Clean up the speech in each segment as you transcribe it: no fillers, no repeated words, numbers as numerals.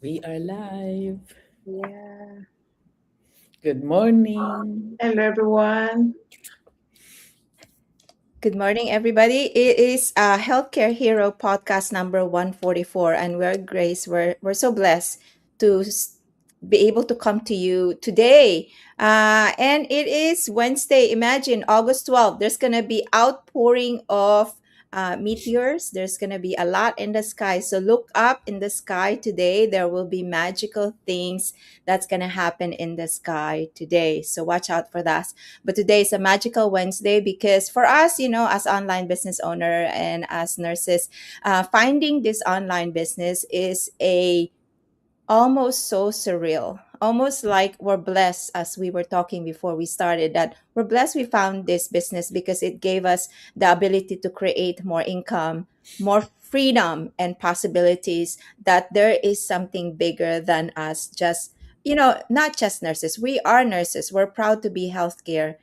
We are live. Yeah. Good morning. Hello, everyone. Good morning, everybody. It is Healthcare Hero podcast number 144, and we're Grace. We're so blessed to be able to come to you today. And it is Wednesday. Imagine August 12th. There's gonna be outpouring of meteors. There's gonna be a lot in the sky. So look up in the sky today. There will be magical things that's gonna happen in the sky today. So watch out for that. But today is a magical Wednesday because for us, as online business owner and as nurses, finding this online business is a almost so surreal, almost like we're blessed, as we were talking before we started, that we're blessed we found this business because it gave us the ability to create more income, more freedom and possibilities, that there is something bigger than us, just not just nurses. We are nurses. We're proud to be healthcare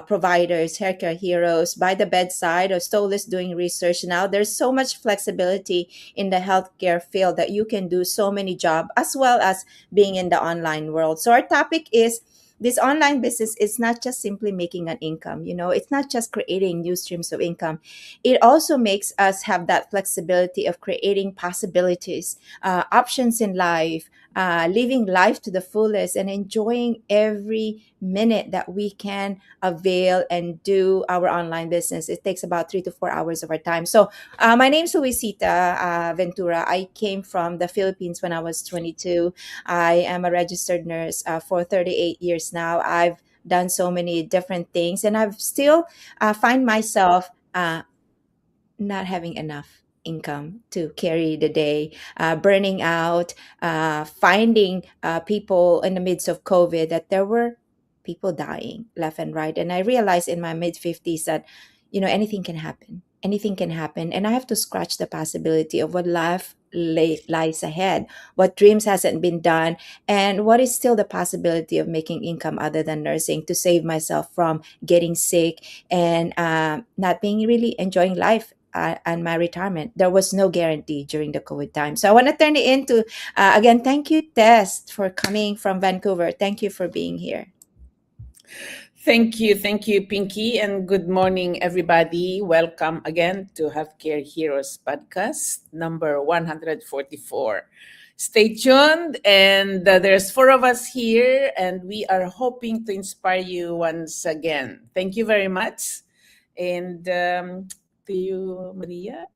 providers, healthcare heroes by the bedside or stolist doing research. Now there's so much flexibility in the healthcare field that you can do so many jobs as well as being in the online world. So our topic is this online business is not just simply making an income. It's not just creating new streams of income. It also makes us have that flexibility of creating possibilities, options in life, living life to the fullest and enjoying every minute that we can avail and do our online business. It takes about 3 to 4 hours of our time. So my name's Luisita Ventura. I came from the Philippines when I was 22. I am a registered nurse for 38 years now. I've done so many different things, and I've still find myself not having enough income to carry the day, burning out, finding people in the midst of COVID that there were people dying left and right. And I realized in my mid 50s that, anything can happen. Anything can happen. And I have to scratch the possibility of what lies ahead, what dreams hasn't been done, and what is still the possibility of making income other than nursing to save myself from getting sick and not being really enjoying life and my retirement. There was no guarantee during the COVID time. So I want to turn it into, again, thank you, Tess, for coming from Vancouver. Thank you for being here. Thank you, Pinky, and good morning, everybody. Welcome again to Healthcare Heroes podcast number 144. Stay tuned, and there's four of us here, and we are hoping to inspire you once again. Thank you very much, and to you, Maria.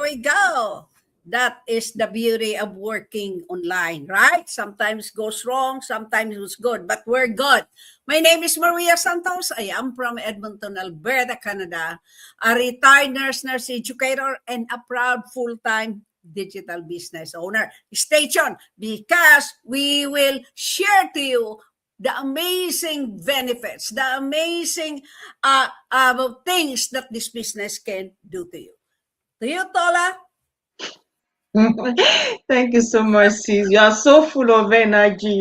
We go. That is the beauty of working online, right? Sometimes goes wrong, sometimes it's good, but we're good. My name is Maria Santos. I am from Edmonton, Alberta, Canada, a retired nurse educator, and a proud full-time digital business owner. Stay tuned because we will share to you the amazing benefits, the amazing things that this business can do to you. To you, Tola. Thank you so much, sis. You are so full of energy.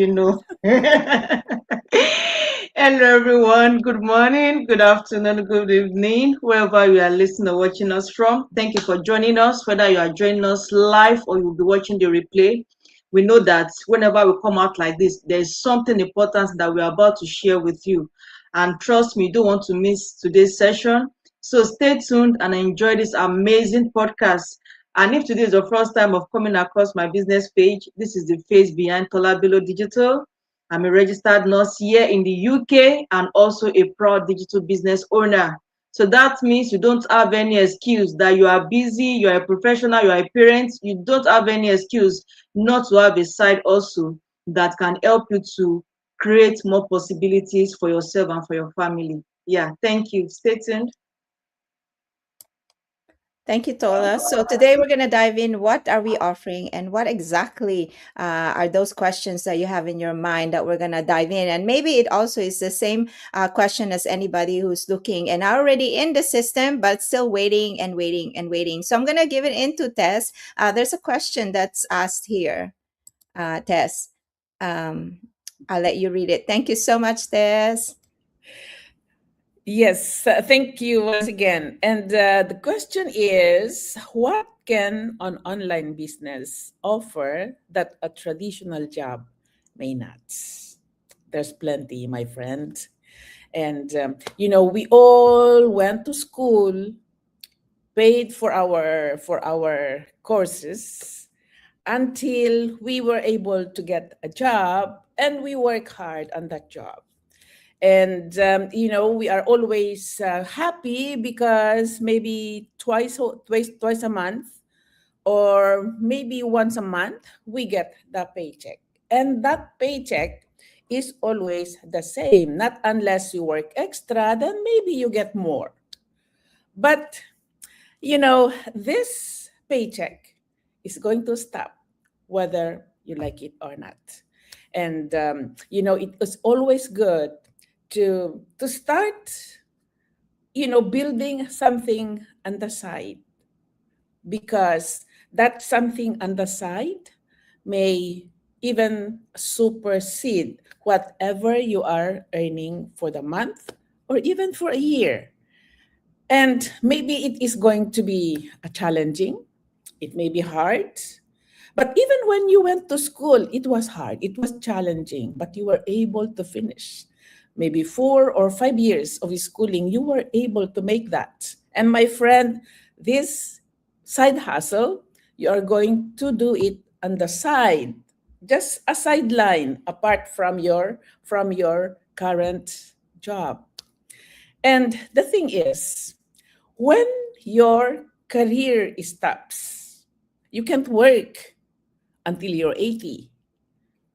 Hello, everyone. Good morning, good afternoon, good evening, wherever you are listening or watching us from. Thank you for joining us, whether you are joining us live or you'll be watching the replay. We know that whenever we come out like this, there's something important that we're about to share with you. And trust me, you don't want to miss today's session. So stay tuned and enjoy this amazing podcast. And if today is the first time of coming across my business page, this is the face behind Tolabilo Digital. I'm a registered nurse here in the UK and also a proud digital business owner. So that means you don't have any excuse that you are busy, you are a professional, you are a parent. You don't have any excuse not to have a side also that can help you to create more possibilities for yourself and for your family. Yeah, thank you. Stay tuned. Thank you, Tola. So today we're going to dive in. What are we offering, and what exactly are those questions that you have in your mind that we're going to dive in? And maybe it also is the same question as anybody who's looking and already in the system, but still waiting and waiting and waiting. So I'm going to give it into Tess. There's a question that's asked here, Tess. Um, I'll let you read it. Thank you so much, Tess. Yes, thank you once again. And the question is, what can an online business offer that a traditional job may not? There's plenty, my friend. And we all went to school, paid for our courses until we were able to get a job, and we work hard on that job. And we are always happy because maybe twice a month, or maybe once a month, we get the paycheck. And that paycheck is always the same, not unless you work extra, then maybe you get more. But this paycheck is going to stop whether you like it or not. And it is always good to start building something on the side, because that something on the side may even supersede whatever you are earning for the month or even for a year. And maybe it is going to be a challenging, it may be hard. But even when you went to school, it was hard, it was challenging, but you were able to finish. Maybe 4 or 5 years of schooling, you were able to make that. And my friend, this side hustle, you are going to do it on the side, just a sideline apart from your current job. And the thing is, when your career stops, you can't work until you're 80.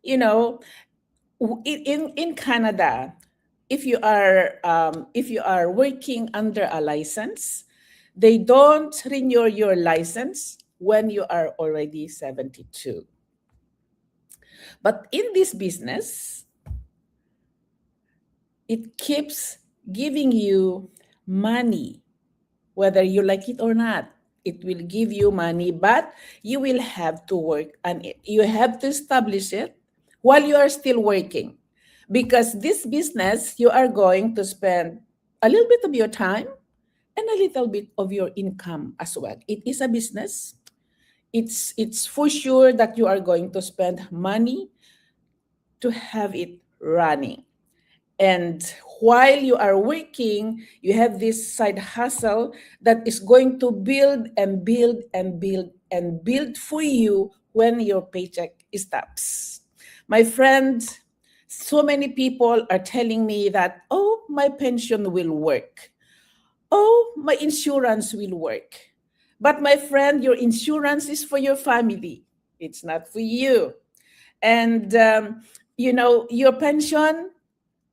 You know, in Canada, if you are working under a license, they don't renew your license when you are already 72. But in this business, it keeps giving you money, whether you like it or not. It will give you money, but you will have to work on it. You have to establish it while you are still working. Because this business, you are going to spend a little bit of your time and a little bit of your income as well. It is a business. It's for sure that you are going to spend money to have it running. And while you are working, you have this side hustle that is going to build and build and build and build for you when your paycheck stops. My friend, so many people are telling me that, oh, my pension will work. Oh, my insurance will work. But my friend, your insurance is for your family. It's not for you. And, your pension,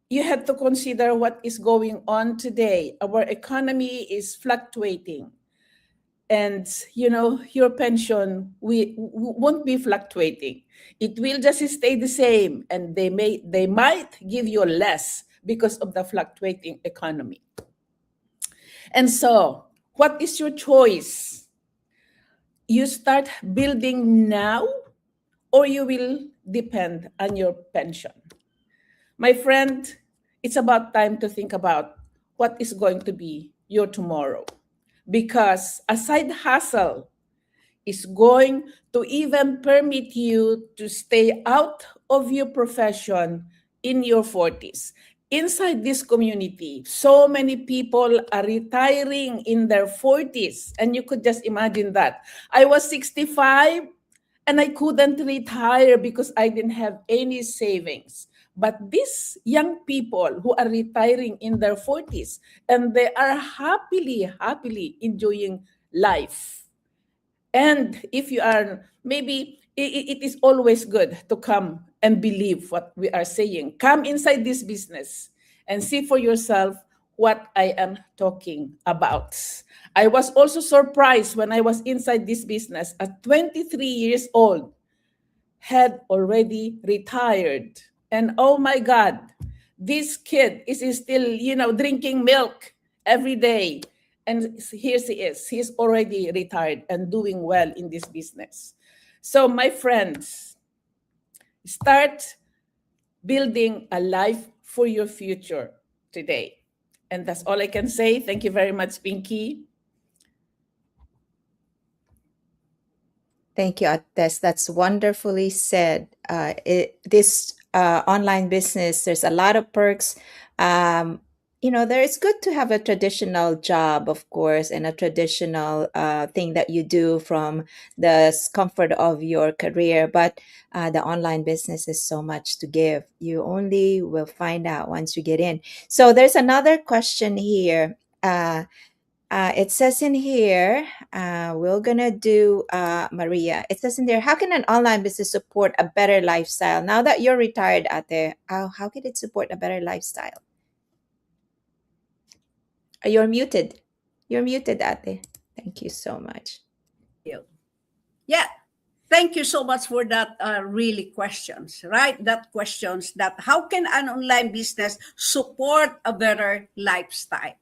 you have to consider what is going on today. Our economy is fluctuating. And, your pension won't be fluctuating. It will just stay the same. And they might give you less because of the fluctuating economy. And so, what is your choice? You start building now, or you will depend on your pension. My friend, it's about time to think about what is going to be your tomorrow. Because a side hustle is going to even permit you to stay out of your profession in your 40s. Inside this community, so many people are retiring in their 40s. And you could just imagine that. I was 65 and I couldn't retire because I didn't have any savings. But these young people who are retiring in their 40s, and they are happily enjoying life. And if you are, maybe it is always good to come and believe what we are saying. Come inside this business and see for yourself what I am talking about. I was also surprised when I was inside this business at 23 years old, had already retired. And oh my God, this kid is still, drinking milk every day. And here he is. He's already retired and doing well in this business. So, my friends, start building a life for your future today. And that's all I can say. Thank you very much, Pinky. Thank you, Ates. That's wonderfully said. This online business, there's a lot of perks. There it's good to have a traditional job, of course, and a traditional thing that you do from the comfort of your career. But the online business is so much to give. You only will find out once you get in. So there's another question here. It says in here, we're gonna do Maria. It says in there, how can an online business support a better lifestyle? Now that you're retired, Ate, how can it support a better lifestyle? You're muted. You're muted, Ate. Thank you so much. Yeah. Thank you so much for that really questions, right? That questions that how can an online business support a better lifestyle?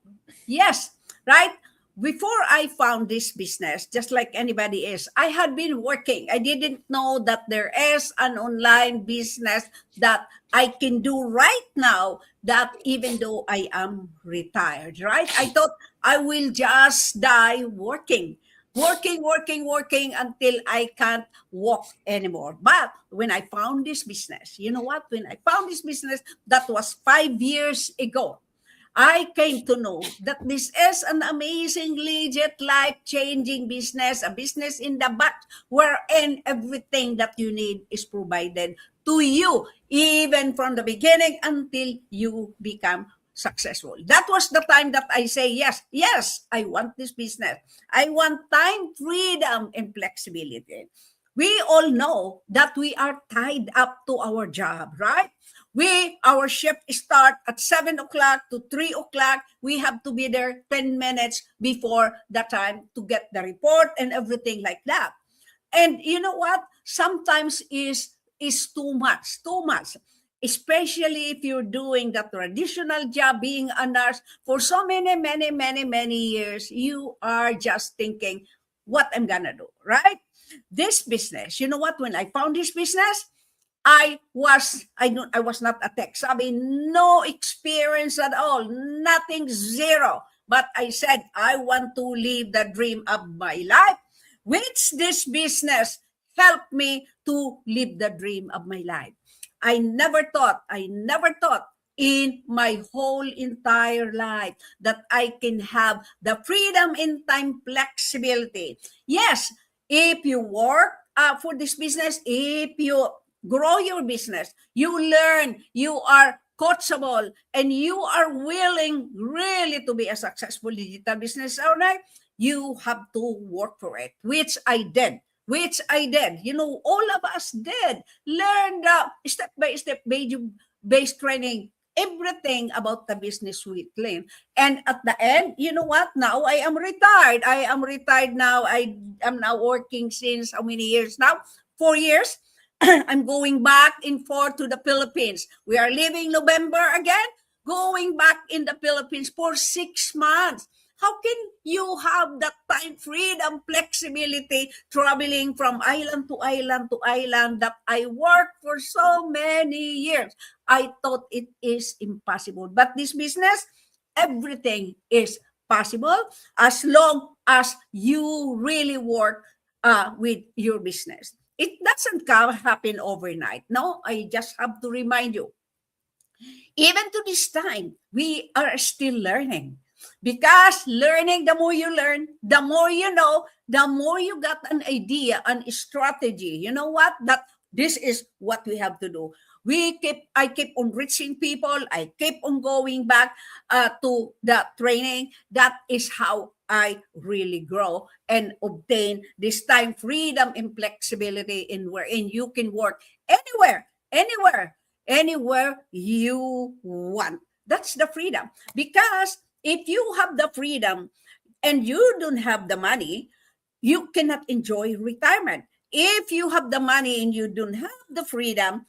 Yes, right? Before I found this business, just like anybody is, I had been working. I didn't know that there is an online business that I can do right now, that even though I am retired, right? I thought I will just die working until I can't walk anymore. But when I found this business, you know what? When I found this business, that was 5 years ago. I came to know that this is an amazing, legit, life-changing business, a business in the back wherein everything that you need is provided to you, even from the beginning until you become successful. That was the time that I say, yes, I want this business. I want time, freedom, and flexibility. We all know that we are tied up to our job, right? Our shift start at 7 o'clock to 3 o'clock. We have to be there 10 minutes before the time to get the report and everything like that. And you know what? Sometimes is too much. Especially if you're doing the traditional job, being a nurse for so many years, you are just thinking, what I'm gonna do, right? This business, you know what? When I found this business, I was not a tech savvy, no experience at all, nothing, zero. But I said I want to live the dream of my life, which this business helped me to live the dream of my life. I never thought in my whole entire life that I can have the freedom in time, flexibility. Yes, if you work for this business, if you grow your business, you learn, you are coachable, and you are willing really to be a successful digital business owner, you have to work for it, which I did. Which I did. You know, all of us did. Learn the step-by-step based training, everything about the business weekly. And at the end, you know what? Now I am retired. I am retired now. I am now working since how many years now? 4 years. I'm going back and forth to the Philippines. We are leaving November again, going back in the Philippines for 6 months. How can you have that time, freedom, flexibility, traveling from island to island to island that I worked for so many years? I thought it is impossible. But this business, everything is possible as long as you really work with your business. It doesn't happen overnight. No, I just have to remind you, even to this time, we are still learning. Because learning, the more you learn, the more you know, the more you got an idea, an strategy. You know what? That this is what we have to do. I keep on reaching people. I keep on going back to the training. That is how I really grow and obtain this time, freedom, and flexibility in wherein you can work anywhere you want. That's the freedom. Because if you have the freedom and you don't have the money, you cannot enjoy retirement. If you have the money and you don't have the freedom,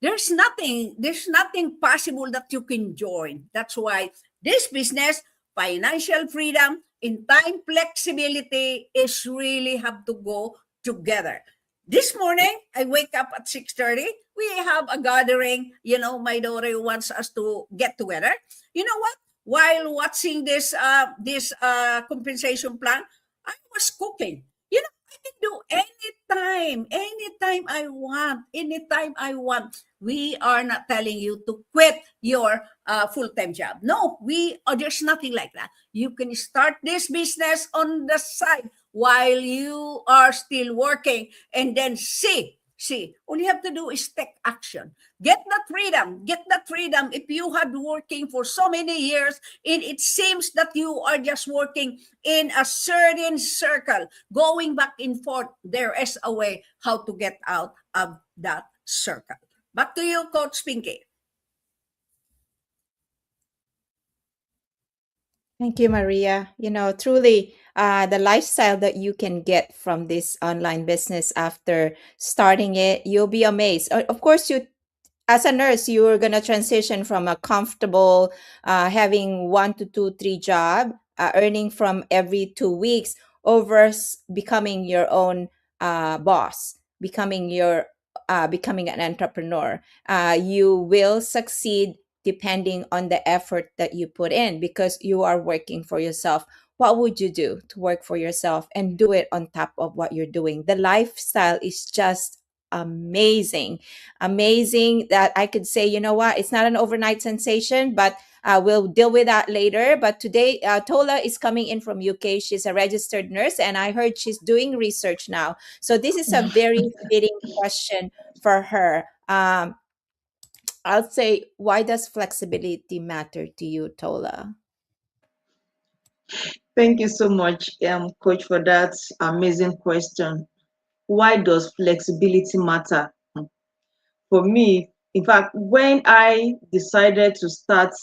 there's nothing possible that you can join. That's why this business, financial freedom, in time flexibility is really have to go together. This morning, I wake up at 6:30. We have a gathering. You know, my daughter wants us to get together. You know what? while watching this compensation plan, I was cooking. You know, I can do anytime I want. We are not telling you to quit your full-time job. No, there's nothing like that. You can start this business on the side while you are still working, and then see. All you have to do is take action. Get that freedom. Get that freedom. If you had working for so many years, and it seems that you are just working in a certain circle, going back and forth, there is a way how to get out of that circle. Back to you, Coach Pinky. Thank you, Maria. Truly, the lifestyle that you can get from this online business after starting it, you'll be amazed. Of course, as a nurse, you're gonna transition from a comfortable, having one to two, three job, earning from every 2 weeks, over becoming your own boss, becoming an entrepreneur. You will succeed depending on the effort that you put in, because you are working for yourself. What would you do to work for yourself and do it on top of what you're doing? The lifestyle is just amazing that I could say, you know what, it's not an overnight sensation, but we'll deal with that later. But today, Tola is coming in from UK. She's a registered nurse, and I heard she's doing research now. So this is a very fitting question for her. I'll say, why does flexibility matter to you, Tola? Thank you so much, Coach, for that amazing question. Why does flexibility matter? For me, in fact, when I decided to start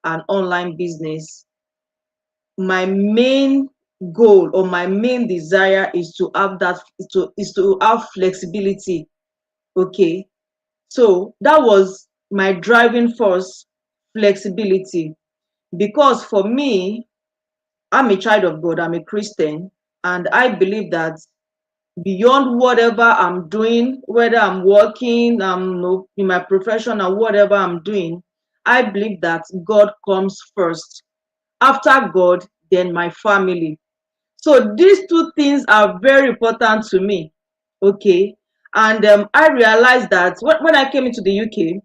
an online business, my main goal or my main desire is to have flexibility. Okay, so that was my driving force, flexibility. Because for me, I'm a child of God, I'm a Christian, and I believe that beyond whatever I'm doing, whether I'm working, in my profession, or whatever I'm doing, I believe that God comes first. After God, then my family. So these two things are very important to me. Okay. And I realized that when I came into the UK,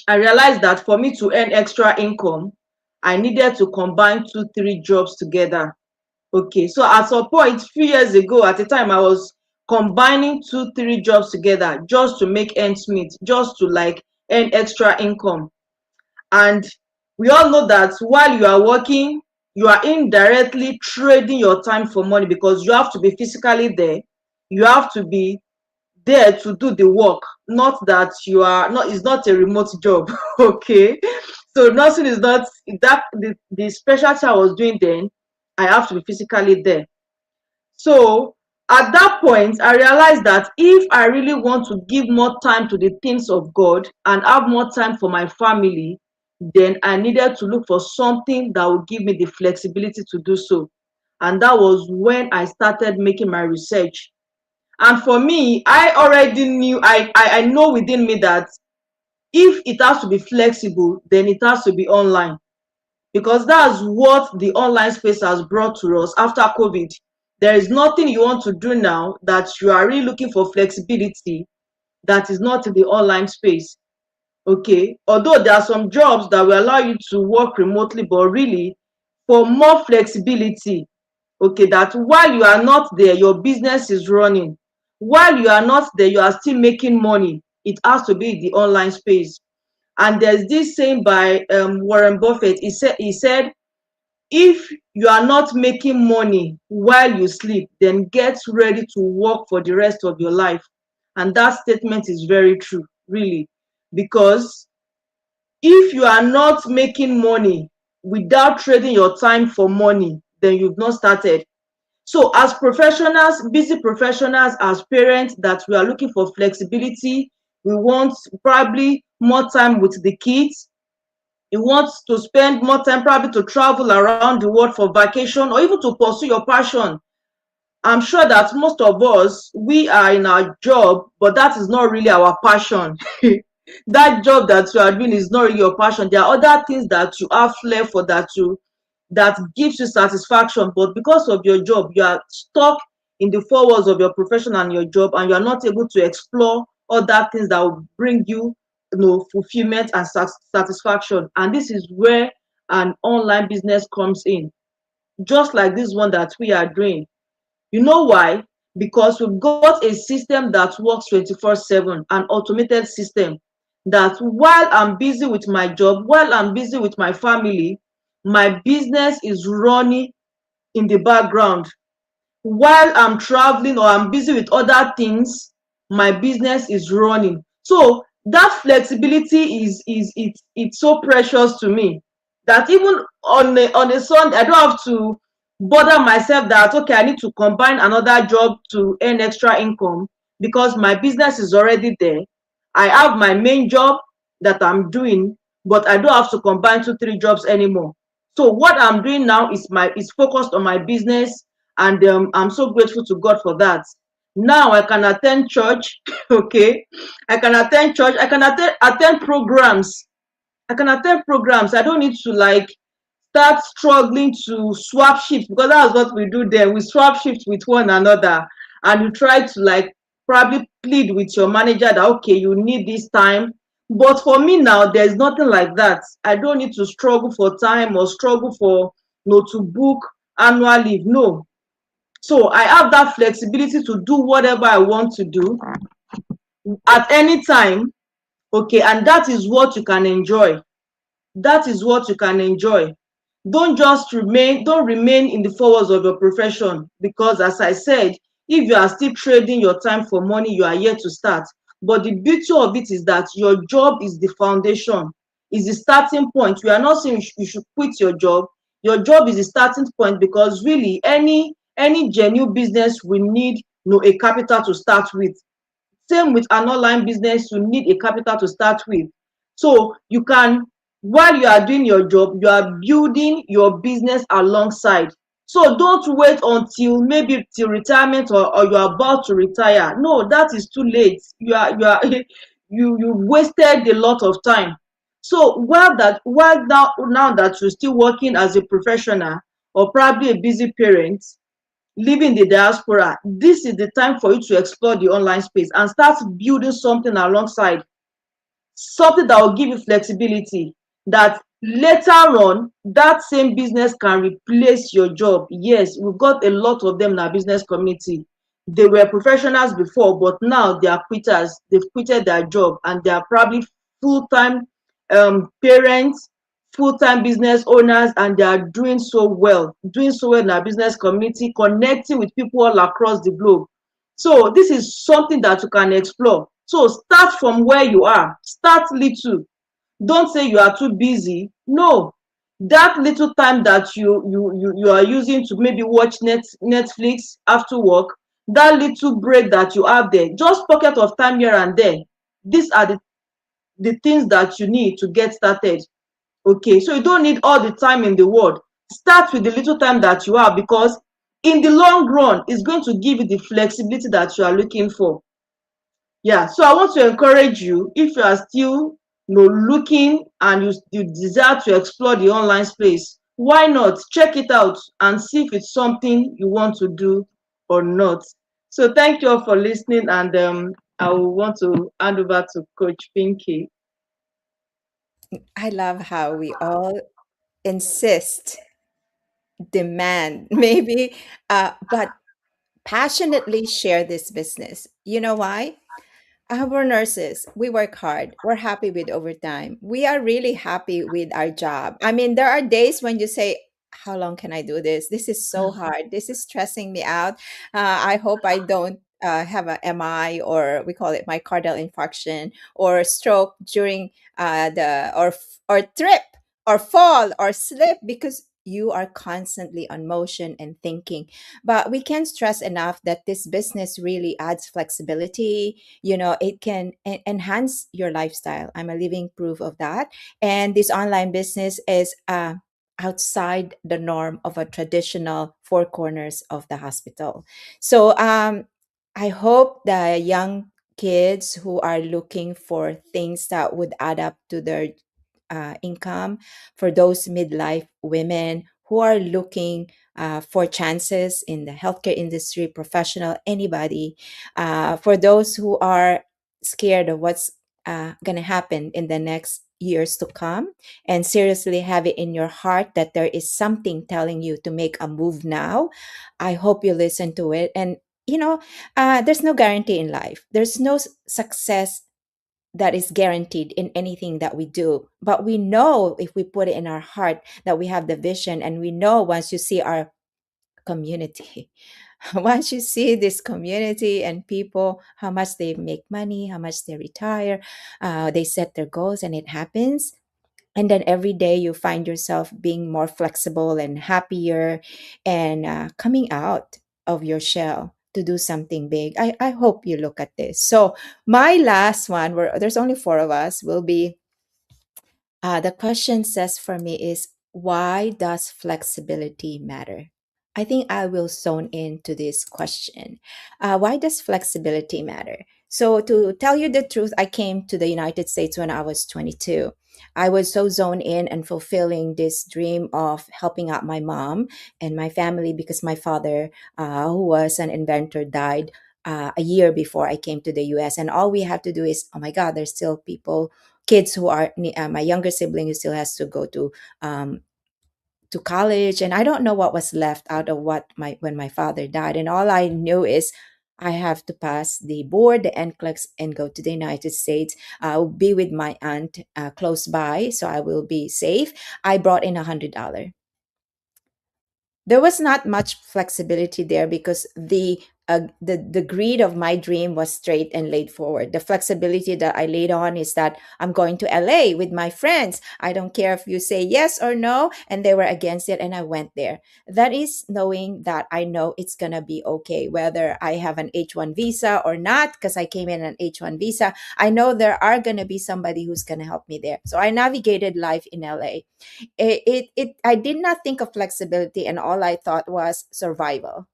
I realized that for me to earn extra income, I needed to combine two, three jobs together. Okay, so at some point, few years ago, at the time, I was combining two, three jobs together just to make ends meet, just to like earn extra income. And we all know that while you are working, you are indirectly trading your time for money, because you have to be physically there. You have to be there to do the work, not that you are not, it's not a remote job. Okay, so nursing is not that the specialty I was doing then. I have to be physically there. So at that point, I realized that if I really want to give more time to the things of God and have more time for my family, then I needed to look for something that would give me the flexibility to do so. And that was when I started making my research. And for me, I already knew, I know within me that if it has to be flexible, then it has to be online, because that's what the online space has brought to us after COVID. There is nothing you want to do now that you are really looking for flexibility that is not in the online space. Okay, although there are some jobs that will allow you to work remotely, but really for more flexibility, okay, that while you are not there, your business is running. While you are not there, you are still making money. It has to be the online space. And there's this saying by Warren Buffett. He said, if you are not making money while you sleep, then get ready to work for the rest of your life. And that statement is very true, really, because if you are not making money without trading your time for money, then you've not started. So as professionals, busy professionals, as parents, that we are looking for flexibility, we want probably more time with the kids. You want to spend more time probably to travel around the world for vacation, or even to pursue your passion. I'm sure that most of us, we are in our job, but that is not really our passion. that job that you are doing is not really your passion. There are other things that you have flair for, that gives you satisfaction, but because of your job you are stuck in the four walls of your profession and your job, and you are not able to explore other things that will bring you, fulfillment and satisfaction. And this is where an online business comes in, just like this one that we are doing. You know why? Because we've got a system that works 24/7, an automated system, that while I'm busy with my job, while I'm busy with my family, my business is running in the background. While I'm traveling or I'm busy with other things, my business is running. So that flexibility it's so precious to me, that even on a Sunday I don't have to bother myself that okay, I need to combine another job to earn extra income, because my business is already there. I have my main job that I'm doing, but I don't have to combine two, three jobs anymore. So what I'm doing now is focused on my business, and I'm so grateful to God for that. Now I can attend church, okay? I can attend church. I can attend programs. I can attend programs. I don't need to like start struggling to swap shifts, because that's what we do there. We swap shifts with one another, and you try to like probably plead with your manager that okay, you need this time. But for me now, there's nothing like that. I don't need to struggle for time or struggle for to book annual leave. No. So I have that flexibility to do whatever I want to do at any time. Okay, and that is what you can enjoy. That is what you can enjoy. Don't remain in the four walls of your profession, because as I said, if you are still trading your time for money, you are yet to start. But the beauty of it is that your job is the foundation, is the starting point. We are not saying you should quit your job. Your job is the starting point, because really any genuine business will need a capital to start with. Same with an online business, you need a capital to start with. So you can, while you are doing your job, you are building your business alongside. So don't wait until maybe till retirement, or you're about to retire. No, that is too late. You are you wasted a lot of time. So while now that you're still working as a professional, or probably a busy parent living in the diaspora, this is the time for you to explore the online space and start building something alongside, something that will give you flexibility, that later on that same business can replace your job. Yes, we've got a lot of them in our business community. They were professionals before, but now they are quitters. They've quitted their job, and they are probably full-time parents, full-time business owners, and they are doing so well in our business community, connecting with people all across the globe. So this is something that you can explore. So start from where you are. Start little. Don't say you are too busy. No. That little time that you are using to maybe watch Netflix after work, that little break that you have there, just pocket of time here and there. These are the things that you need to get started. Okay, so you don't need all the time in the world. Start with the little time that you have, because in the long run, it's going to give you the flexibility that you are looking for. Yeah, so I want to encourage you, if you are still looking, and you desire to explore the online space, why not check it out and see if it's something you want to do or not. So thank you all for listening, and I will want to hand over to Coach Pinky. I love how we all insist, demand, maybe, but passionately share this business. You know why? We're nurses. We work hard. We're happy with overtime. We are really happy with our job. I mean, there are days when you say, how long can I do this? This is so hard. This is stressing me out. I hope I don't have a MI, or we call it myocardial infarction, or stroke during or trip or fall or slip, because you are constantly on motion and thinking. But we can't stress enough that this business really adds flexibility. It can enhance your lifestyle. I'm a living proof of that. And this online business is outside the norm of a traditional four corners of the hospital. So I hope the young kids who are looking for things that would add up to their income, for those midlife women who are looking for chances in the healthcare industry, professional, anybody, for those who are scared of what's going to happen in the next years to come, and seriously have it in your heart that there is something telling you to make a move now. I hope you listen to it. And there's no guarantee in life. There's no success that is guaranteed in anything that we do. But we know, if we put it in our heart, that we have the vision. And we know, once you see our community, once you see this community and people, how much they make money, how much they retire, they set their goals and it happens. And then every day you find yourself being more flexible and happier, and coming out of your shell to do something big. I hope you look at this. So my last one, where there's only four of us, will be, the question says for me is, why does flexibility matter? I think I will zone into this question. Why does flexibility matter? So, to tell you the truth, I came to the United States when I was 22. I was so zoned in and fulfilling this dream of helping out my mom and my family, because my father, who was an inventor, died a year before I came to the US. And all we have to do is, oh my God, there's still people, kids who are, my younger sibling who still has to go um, to college, and I don't know what was left out of what my when my father died. And all I knew is I have to pass the board, the NCLEX, and go to the United States. I'll be with my aunt close by, so I will be safe. I brought in $100. There was not much flexibility there, because the greed of my dream was straight and laid forward. The flexibility that I laid on is that I'm going to LA with my friends. I don't care if you say yes or no, and they were against it, and I went there. That is knowing that I know it's gonna be okay, whether I have an H1 visa or not, because I came in an H1 visa. I know there are gonna be somebody who's gonna help me there. So I navigated life in LA. I did not think of flexibility, and all I thought was survival.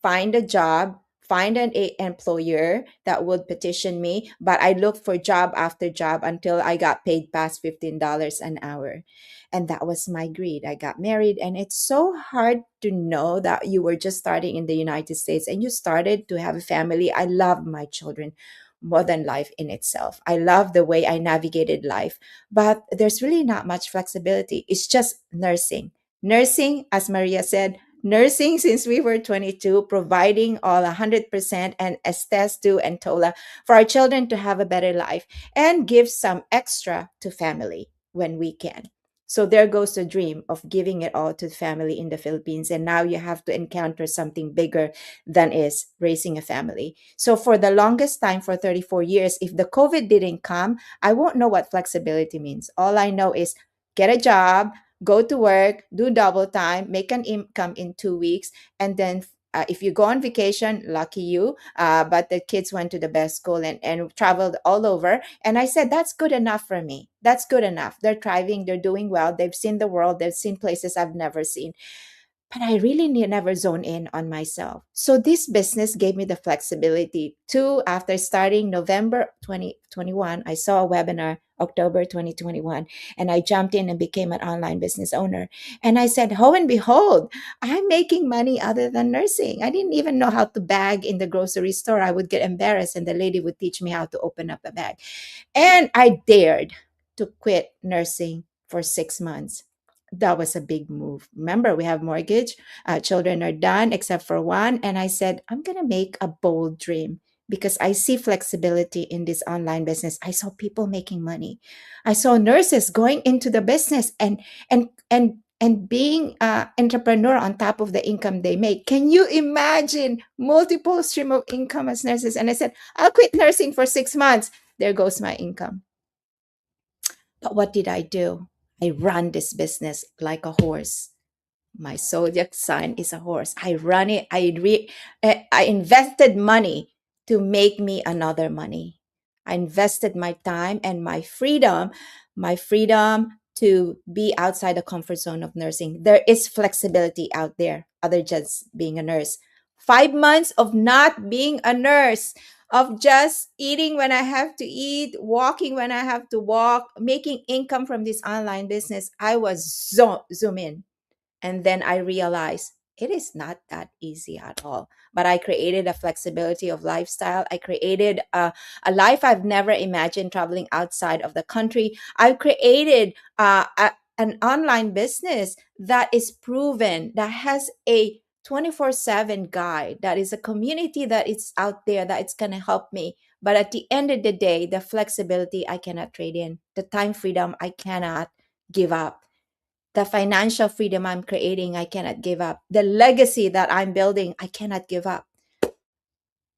Find a job, find employer that would petition me. But I looked for job after job until I got paid past $15 an hour. And that was my greed. I got married, and it's so hard to know that you were just starting in the United States and you started to have a family. I love my children more than life in itself. I love the way I navigated life, but there's really not much flexibility. It's just nursing. Nursing, as Maria said, nursing since we were 22, providing all 100%, and Estes too, and Tola, for our children to have a better life, and give some extra to family when we can. So there goes the dream of giving it all to family in the Philippines. And now you have to encounter something bigger than is raising a family. So for the longest time, for 34 years, if the COVID didn't come, I won't know what flexibility means. All I know is get a job, go to work, do double time, make an income in 2 weeks, and then if you go on vacation, lucky you. But the kids went to the best school and traveled all over. And I said, that's good enough for me. That's good enough. They're thriving, they're doing well, they've seen the world, they've seen places I've never seen. But I really never zone in on myself. So this business gave me the flexibility to, after starting November 2021, I saw a webinar October 2021, and I jumped in and became an online business owner. And I said, oh, and behold, I'm making money other than nursing. I didn't even know how to bag in the grocery store. I would get embarrassed, and the lady would teach me how to open up a bag. And I dared to quit nursing for 6 months. That was a big move. Remember, we have mortgage, children are done except for one. And I said, I'm going to make a bold dream, because I see flexibility in this online business. I saw people making money. I saw nurses going into the business and being entrepreneur on top of the income they make. Can you imagine multiple stream of income as nurses? And I said, I'll quit nursing for 6 months. There goes my income. But what did I do? I run this business like a horse. My zodiac sign is a horse. I run it. I invested money to make me another money. I invested my time and my freedom to be outside the comfort zone of nursing. There is flexibility out there, other just being a nurse. 5 months of not being a nurse. of just eating when I have to eat, walking when I have to walk, making income from this online business. I was zoom in. And then I realized it is not that easy at all. But I created a flexibility of lifestyle. I created a life I've never imagined, traveling outside of the country. I've created an online business that is proven, that has a 24/7 guide, that is a community that is out there that it's going to help me. But at the end of the day, the flexibility I cannot trade in, the time freedom I cannot give up, the financial freedom I'm creating, I cannot give up. The legacy that I'm building, I cannot give up.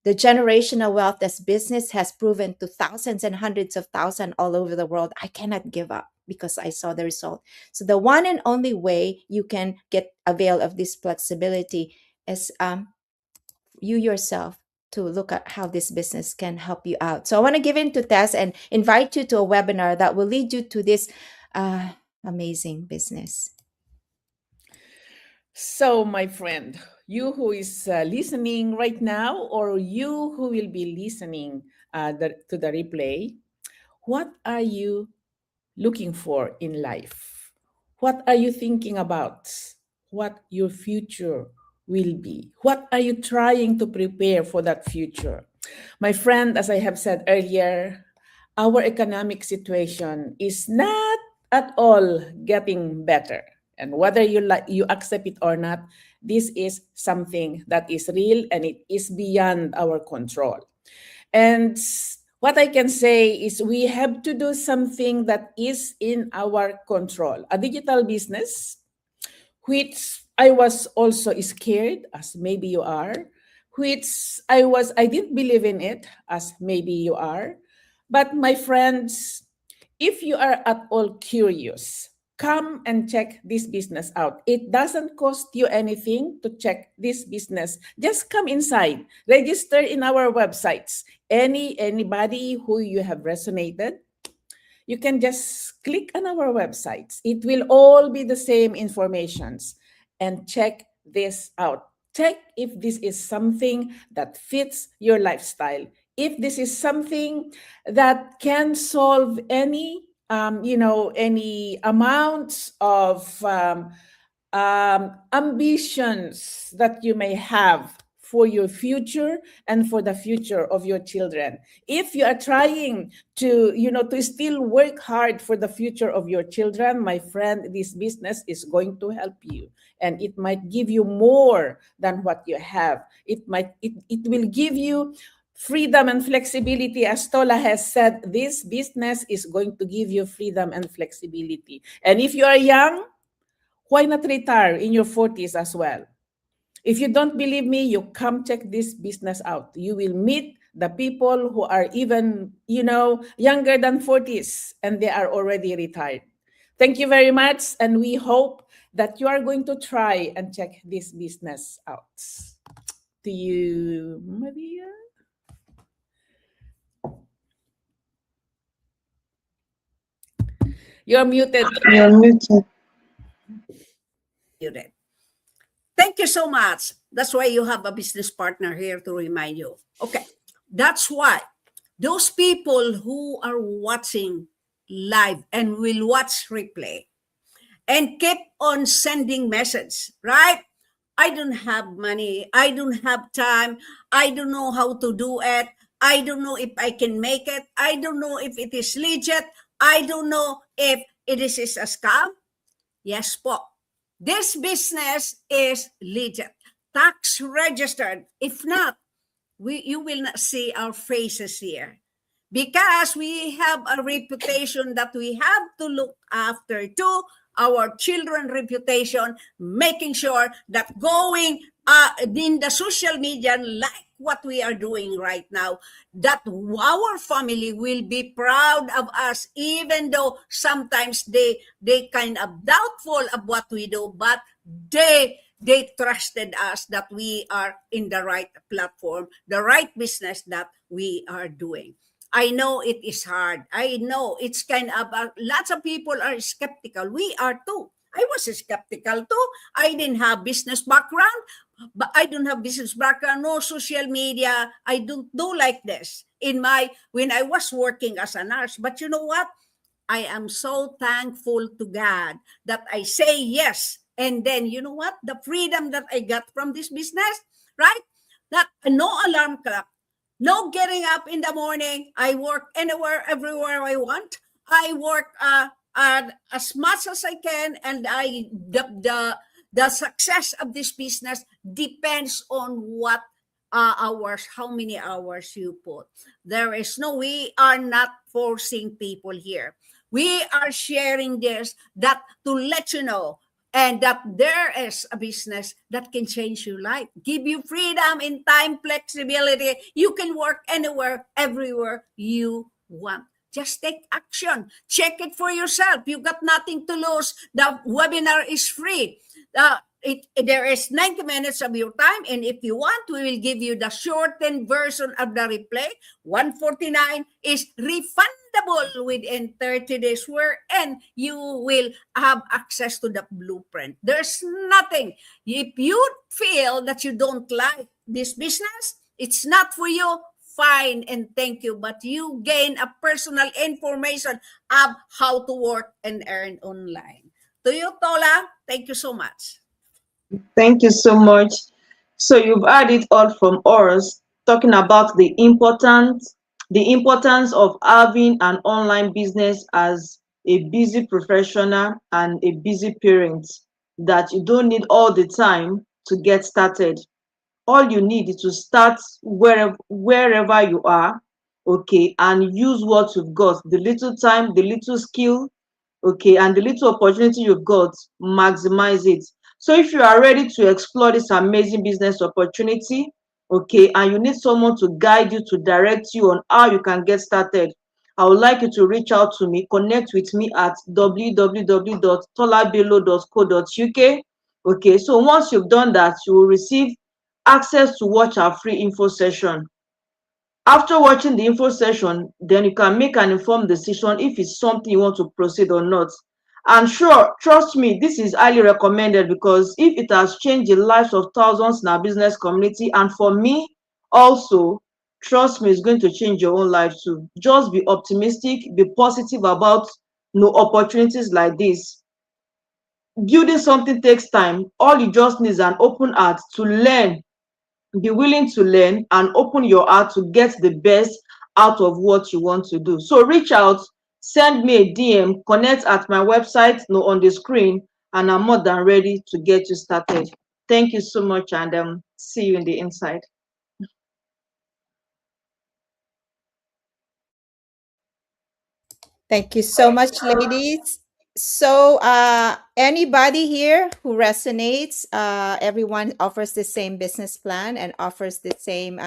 The generational wealth this business has proven to thousands and hundreds of thousands all over the world, I cannot give up because I saw the result. So the one and only way you can get avail of this flexibility is you yourself to look at how this business can help you out. So I want to give in to Tess and invite you to a webinar that will lead you to this amazing business. So, my friend, you who is listening right now, or you who will be listening to the replay, what are you looking for in life? What are you thinking about? What your future will be? What are you trying to prepare for that future? My friend, as I have said earlier, our economic situation is not at all getting better. And whether you accept it or not, this is something that is real and it is beyond our control. And what I can say is we have to do something that is in our control. A digital business, which I was also scared, as maybe you are, which I didn't believe in it, as maybe you are. But my friends, if you are at all curious, come and check this business out. It doesn't cost you anything to check this business. Just come inside, register in our websites. Anybody who you have resonated, you can just click on our websites. It will all be the same informations, and check this out. Check if this is something that fits your lifestyle. If this is something that can solve any amounts of ambitions that you may have for your future and for the future of your children. If you are trying to still work hard for the future of your children, my friend, this business is going to help you, and it might give you more than what you have. It will give you freedom and flexibility. As Tola has said, this business is going to give you freedom and flexibility. And if you are young, why not retire in your 40s as well? If you don't believe me, you come check this business out. You will meet the people who are even, younger than 40s, and they are already retired. Thank you very much, and we hope that you are going to try and check this business out. To you, Maria. You're muted. You're muted. Muted. Thank you so much. That's why you have a business partner here to remind you. Okay. That's why those people who are watching live and will watch replay and keep on sending message, right? I don't have money. I don't have time. I don't know how to do it. I don't know if I can make it. I don't know if it is legit. I don't know if it is a scam. Yes po. This business is legit, tax registered. If not, you will not see our faces here, because we have a reputation that we have to look after too, our children reputation, making sure that going in the social media like what we are doing right now, that our family will be proud of us, even though sometimes they kind of doubtful of what we do, but they trusted us that we are in the right platform, the right business that we are doing. I know it is hard. I know it's kind of, lots of people are skeptical. We are too. I was skeptical too. I didn't have business background. but I don't have business background, no social media. I don't do like this in my when I was working as a nurse. But you know what? I am so thankful to God that I say yes. And then you know what? The freedom that I got from this business, right? That no alarm clock, no getting up in the morning. I work anywhere, everywhere I want. I work as much as I can, and the success of this business depends on what hours, how many hours you put. There is no, we are not forcing people here. We are sharing this that to let you know and that there is a business that can change your life, give you freedom in time, flexibility. You can work anywhere, everywhere you want. Just take action. Check it for yourself. You got nothing to lose. The webinar is free. There is 90 minutes of your time, and if you want, we will give you the shortened version of the replay. 149 is refundable within 30 days, wherein you will have access to the blueprint. There's nothing. If you feel that you don't like this business, it's not for you, fine and thank you. But you gain a personal information of how to work and earn online. To you, Tola, thank you so much. Thank you so much. So you've heard it all from us talking about the importance of having an online business as a busy professional and a busy parent, that you don't need all the time to get started. All you need is to start wherever you are, okay, and use what you've got, the little time, the little skill, okay, and the little opportunity you've got, maximize it. So if you are ready to explore this amazing business opportunity, okay, and you need someone to guide you, to direct you on how you can get started, I would like you to reach out to me, connect with me at www.tolabelo.co.uk. Okay, so once you've done that, you will receive access to watch our free info session. After watching the info session, then you can make an informed decision if it's something you want to proceed or not. And sure, trust me, this is highly recommended, because if it has changed the lives of thousands in our business community, and for me also, trust me, it's going to change your own life too. Just be optimistic, be positive about opportunities like this. Building something takes time. All you just need is an open heart to learn, be willing to learn, and open your heart to get the best out of what you want to do. So reach out, send me a DM, connect at my website on the screen, and I'm more than ready to get you started. Thank you so much, and see you in the inside. Thank you so much, ladies. So, anybody here who resonates, everyone offers the same business plan and offers the same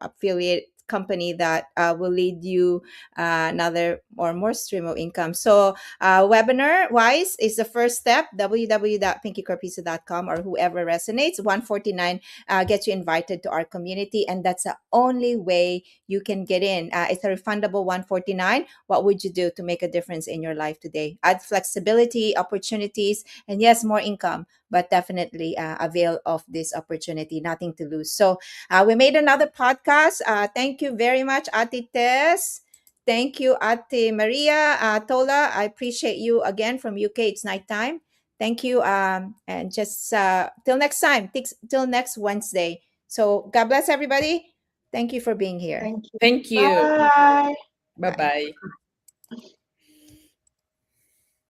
affiliate company that will lead you another or more stream of income. So, webinar wise is the first step, www.pinkycorpisa.com, or whoever resonates. 149 gets you invited to our community, and that's the only way you can get in. It's a refundable 149. What would you do to make a difference in your life today? Add flexibility, opportunities, and yes, more income, but definitely avail of this opportunity. Nothing to lose. So we made another podcast. Thank you very much, Ate Tess. Thank you, Ate Maria. Tola, I appreciate you again from UK. It's nighttime. Thank you. And just till next time, till next Wednesday. So God bless everybody. Thank you for being here. Thank you. Thank you. Bye. Bye Bye. bye.